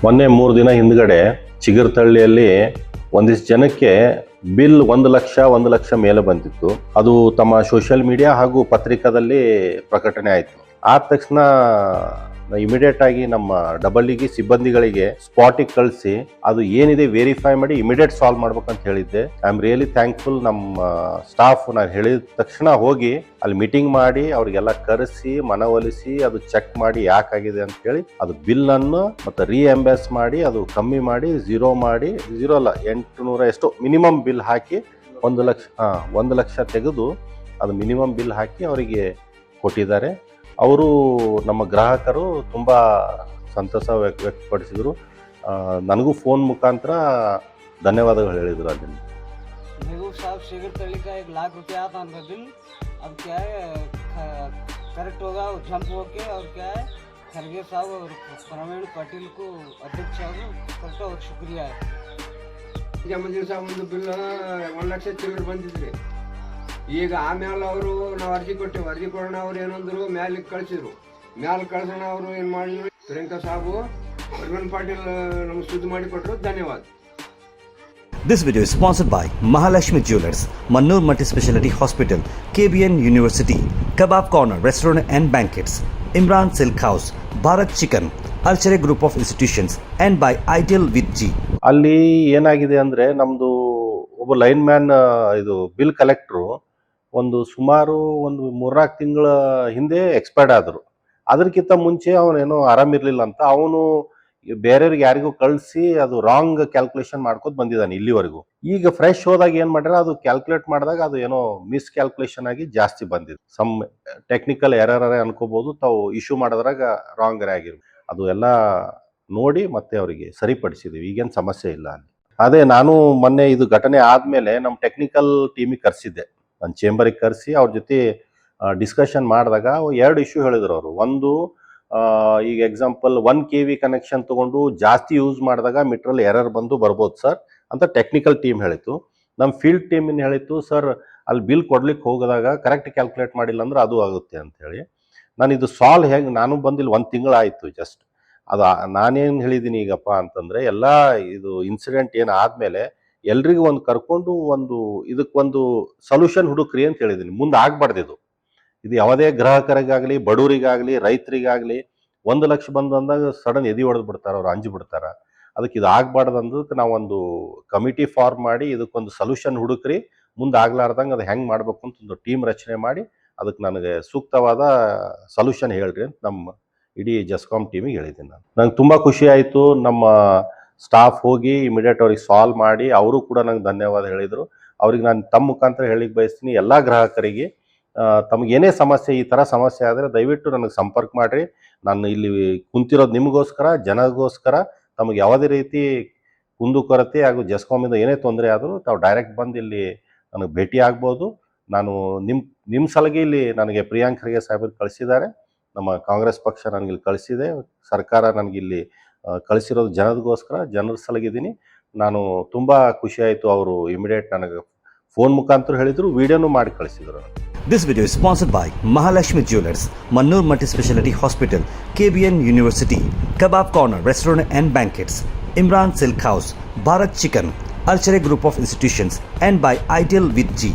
ಮೊನ್ನೆ 3 ದಿನ ಹಿಂದ್ಗಡೆ ಚಿಗರ್ತಳ್ಳಿಯಲ್ಲಿ ಒಂದಿಷ್ಟು ಜನಕ್ಕೆ ಬಿಲ್ 1 ಲಕ್ಷ ಮೇಲೆ ಬಂದಿತ್ತು. ಅದು ತಮ್ಮ ಸೋಷಿಯಲ್ ಮೀಡಿಯಾ ಹಾಗೂ ಪತ್ರಿಕಾದಲ್ಲಿ ಪ್ರಕಟಣೆ ಆಯಿತು. ಆದ ತಕ್ಷಣ ಇಮಿಡಿಯೇಟ್ ಆಗಿ ನಮ್ಮ ಡಬಲ್ಇಗೆ ಸಿಬ್ಬಂದಿಗಳಿಗೆ ಸ್ಪಾಟಿಗೆ ಕಳಿಸಿ ಅದು ಏನಿದೆ ವೆರಿಫೈ ಮಾಡಿ ಇಮಿಡಿಯೇಟ್ ಸಾಲ್ವ್ ಮಾಡ್ಬೇಕಂತ ಹೇಳಿದ್ದೆ. I am really thankful. ನಮ್ಮ ಸ್ಟಾಫ್ ನಾನು ಹೇಳಿದ ತಕ್ಷಣ ಹೋಗಿ ಅಲ್ಲಿ ಮೀಟಿಂಗ್ ಮಾಡಿ ಅವ್ರಿಗೆಲ್ಲ ಕರೆಸಿ ಮನವೊಲಿಸಿ ಅದು ಚೆಕ್ ಮಾಡಿ ಯಾಕಾಗಿದೆ ಅಂತ ಹೇಳಿ ಅದು ಬಿಲ್ ಅನ್ನು ಮತ್ತೆ ರೀಎಂಬರ್ಸ್ ಮಾಡಿ ಅದು ಕಮ್ಮಿ ಮಾಡಿ ಝೀರೋ ಅಲ್ಲ 800 ಎಷ್ಟೋ ಮಿನಿಮಮ್ ಬಿಲ್ ಹಾಕಿ 1 ಲಕ್ಷ ತೆಗೆದು ಅದು ಮಿನಿಮಮ್ ಬಿಲ್ ಹಾಕಿ ಅವರಿಗೆ ಕೊಟ್ಟಿದ್ದಾರೆ. ಅವರು ನಮ್ಮ ಗ್ರಾಹಕರು ತುಂಬ ಸಂತಸ ವ್ಯಕ್ತಪಡಿಸಿದರು. ನನಗೂ ಫೋನ್ ಮುಖಾಂತರ ಧನ್ಯವಾದಗಳು ಹೇಳಿದರು. ಅದನ್ನು महबूब साहब शिगर तली का 1 लाख रुपया आता उनका बिल, अब क्या है करेक्ट होगा जंप होके, और क्या है खरगे साहब और प्रवीण पाटिल को अध्यक्ष साहब करता और शुक्रिया है. ಮಂಜೂರು ಸಾಹೇಬ್ ಒಂದು ಬಿಲ್ 1 ಲಕ್ಷ ಚಿಲ್ಲರೆ ಬಂದಿದ್ರಿ. ಈಗ ಆಮೇಲೆ ಅವರು ನಾವು ಅರ್ಜಿ ಕೊಟ್ಟೆವು. ಅರ್ಜಿ ಕೊಡೋಣ ಅವ್ರು ಏನಂದ್ರು ಮ್ಯಾಲಿಗೆ ಕಳಿಸಿದ್ರು. ಕಳ್ಸೋಣ ಅವರು ಏನು ಮಾಡಿದ್ರು, ಪ್ರಿಯಾಂಕಾ ಸಾಬು ಪ್ರವೀಣ್ ಪಾಟೀಲ್ ನಮ್ಗೆ ಸುದ್ದಿ ಮಾಡಿ ಕೊಟ್ಟರು. ಧನ್ಯವಾದ. This video is sponsored by Mahalakshmi Jewelers, Mannur Multi-Speciality Hospital, KBN University, Kebab Corner Restaurant and Banquets, Imran Silk House, Bharat Chicken, Archery Group of Institutions, and by Ideal with G. ಅಲ್ಲಿ ಏನಾಗಿದೆ ಅಂದರೆ ನಮ್ಮದು ಒಬ್ಬ line man ಇದು bill collector ಸುಮಾರು 3-4 ತಿಂಗಳ ಹಿಂದೆ expired ಆದರು. ಅದಕ್ಕಿಂತ ಮುಂಚೆ ಅವನೇನೋ ಆರಾಮಿರಲಿಲ್ಲ ಅಂತ ಅವನು ಬೇರೆಯವ್ರಿಗೆ ಯಾರಿಗೂ ಕಳಿಸಿ ಅದು ರಾಂಗ್ ಕ್ಯಾಲ್ಕುಲೇಷನ್ ಮಾಡ್ಕೊತ ಬಂದಿದ್ದಾನೆ ಇಲ್ಲಿವರೆಗೂ. ಈಗ ಫ್ರೆಶ್ ಹೋದಾಗ ಏನು ಮಾಡ್ಯಾರ, ಅದು ಕ್ಯಾಲ್ಕುಲೇಟ್ ಮಾಡಿದಾಗ ಅದು ಏನೋ ಮಿಸ್ ಕ್ಯಾಲ್ಕುಲೇಷನ್ ಆಗಿ ಜಾಸ್ತಿ ಬಂದಿದೆ. ಸಮ್ ಟೆಕ್ನಿಕಲ್ ಎರರ್ ಅನ್ಕೋಬಹುದು, ತಾವು ಇಶ್ಯೂ ಮಾಡೋದ್ರಾಗ ರಾಂಗ್ ಆಗಿರ್ಬೋದು. ಅದು ಎಲ್ಲ ನೋಡಿ ಮತ್ತೆ ಅವರಿಗೆ ಸರಿಪಡಿಸಿದ್ದೀವಿ. ಈಗೇನು ಸಮಸ್ಯೆ ಇಲ್ಲ ಅಲ್ಲಿ. ಅದೇ ನಾನು ಮೊನ್ನೆ ಇದು ಘಟನೆ ಆದಮೇಲೆ ನಮ್ಮ ಟೆಕ್ನಿಕಲ್ ಟೀಮಿಗೆ ಕರೆಸಿದ್ದೆ, ನನ್ನ ಚೇಂಬರಿಗೆ ಕರೆಸಿ ಅವ್ರ ಜೊತೆ ಡಿಸ್ಕಷನ್ ಮಾಡಿದಾಗ 2 ಇಶ್ಯೂ ಹೇಳಿದ್ರು ಅವರು. ಒಂದು, ಈಗ ಎಕ್ಸಾಂಪಲ್ 1 kV ಕನೆಕ್ಷನ್ ತೊಗೊಂಡು ಜಾಸ್ತಿ ಯೂಸ್ ಮಾಡಿದಾಗ ಮೀಟ್ರಲ್ಲಿ ಎರರ್ ಬರ್ಬೋದು ಸರ್ ಅಂತ ಟೆಕ್ನಿಕಲ್ ಟೀಮ್ ಹೇಳಿತ್ತು. ನಮ್ಮ ಫೀಲ್ಡ್ ಟೀಮಿನ ಹೇಳಿತ್ತು, ಸರ್ ಅಲ್ಲಿ ಬಿಲ್ ಕೊಡ್ಲಿಕ್ಕೆ ಹೋಗಿದಾಗ ಕರೆಕ್ಟ್ ಕ್ಯಾಲ್ಕುಲೇಟ್ ಮಾಡಿಲ್ಲ ಅಂದ್ರೆ ಅದು ಆಗುತ್ತೆ ಅಂತ ಹೇಳಿ. ನಾನು ಇದು ಸಾಲ್ವ್ ಹೇಗೆ, ನಾನು ಬಂದಿಲ್ಲ 1 ತಿಂಗಳಾಯಿತು ಜಸ್ಟ್. ಅದು ನಾನೇನು ಹೇಳಿದ್ದೀನಿ ಈಗಪ್ಪ ಅಂತಂದರೆ, ಎಲ್ಲ ಇದು ಇನ್ಸಿಡೆಂಟ್ ಏನು ಆದಮೇಲೆ ಎಲ್ರಿಗೂ ಕರ್ಕೊಂಡು ಇದಕ್ಕೊಂದು ಸೊಲ್ಯೂಷನ್ ಹುಡುಕ್ರಿ ಅಂತ ಹೇಳಿದ್ದೀನಿ. ಮುಂದೆ ಆಗ್ಬಾರ್ದು ಇದು ಯಾವುದೇ ಗ್ರಾಹಕರಿಗಾಗಲಿ ಬಡವರಿಗಾಗಲಿ ರೈತರಿಗಾಗಲಿ 1 ಲಕ್ಷ ಬಂದು ಅಂದಾಗ ಸಡನ್ ಎದೆ ಹೊಡೆದು ಬಿಡ್ತಾರೆ, ಅವ್ರು ಅಂಜು ಬಿಡ್ತಾರೆ. ಅದಕ್ಕೆ ಇದು ಆಗ್ಬಾರ್ದು ಅಂದಕ್ಕೆ ನಾವೊಂದು ಕಮಿಟಿ ಫಾರ್ಮ್ ಮಾಡಿ ಇದಕ್ಕೊಂದು ಸೊಲ್ಯೂಷನ್ ಹುಡುಕ್ರಿ, ಮುಂದೆ ಆಗ್ಲಾರ್ದಂಗೆ ಅದು ಹೆಂಗೆ ಮಾಡ್ಬೇಕು ಅಂತ ಒಂದು ಟೀಮ್ ರಚನೆ ಮಾಡಿ ಅದಕ್ಕೆ ನನಗೆ ಸೂಕ್ತವಾದ ಸೊಲ್ಯೂಷನ್ ಹೇಳ್ರಿ ಅಂತ ನಮ್ಮ ಇಡೀ ಜೆಸ್ಕಾಮ್ ಟೀಮಿಗೆ ಹೇಳಿದ್ದೀನಿ. ನಂಗೆ ತುಂಬ ಖುಷಿ ಆಯಿತು. ನಮ್ಮ ಸ್ಟಾಫ್ ಹೋಗಿ ಇಮಿಡಿಯೇಟ್ ಅವ್ರಿಗೆ ಸಾಲ್ವ್ ಮಾಡಿ ಅವರು ಕೂಡ ನಂಗೆ ಧನ್ಯವಾದ ಹೇಳಿದರು. ಅವ್ರಿಗೆ ನಾನು ತಮ್ಮ ಮುಖಾಂತರ ಹೇಳಿಕ್ಕೆ ಬಯಸ್ತೀನಿ, ಎಲ್ಲ ಗ್ರಾಹಕರಿಗೆ ತಮಗೇನೇ ಸಮಸ್ಯೆ, ಈ ಥರ ಸಮಸ್ಯೆ ಆದರೆ ದಯವಿಟ್ಟು ನನಗೆ ಸಂಪರ್ಕ ಮಾಡಿರಿ. ನಾನು ಇಲ್ಲಿ ಕುಂತಿರೋದು ನಿಮಗೋಸ್ಕರ, ಜನಗೋಸ್ಕರ. ತಮಗೆ ಯಾವುದೇ ರೀತಿ ಕುಂದುಕೊರತೆ ಹಾಗೂ ಜೆಸ್ಕಾಮಿಂದ ಏನೇ ತೊಂದರೆ ಆದರೂ ತಾವು ಡೈರೆಕ್ಟ್ ಬಂದು ಇಲ್ಲಿ ನನಗೆ ಭೇಟಿ ಆಗ್ಬೋದು. ನಾನು ನಿಮ್ಮ ಸಲಗಿ ಇಲ್ಲಿ ನನಗೆ ಪ್ರಿಯಾಂಕ್ ಖರ್ಗೆ ಸಾಹೇಬರು ಕಳಿಸಿದ್ದಾರೆ, ನಮ್ಮ ಕಾಂಗ್ರೆಸ್ ಪಕ್ಷ ನನಗಿಲ್ಲಿ ಕಳಿಸಿದೆ, ಸರ್ಕಾರ ನನಗಿಲ್ಲಿ ಕಳಿಸಿರೋದು ಜನರಿಗೋಸ್ಕರ, ಜನರ ಸಲಗಿದ್ದೀನಿ. ನಾನು ತುಂಬ ಖುಷಿ ಆಯಿತು. ಅವರು ಇಮಿಡಿಯೇಟ್ ನನಗೆ ಫೋನ್ ಮುಖಾಂತರ ಹೇಳಿದರು, ವಿಡಿಯೋನು ಮಾಡಿ ಕಳಿಸಿದರು. This video is sponsored by Mahalakshmi Jewelers, Mannur Multi-Speciality Hospital, KBN University, Kebab Corner Restaurant and Banquets, Imran Silk House, Bharat Chicken, Archery Group of Institutions, and by Ideal with G.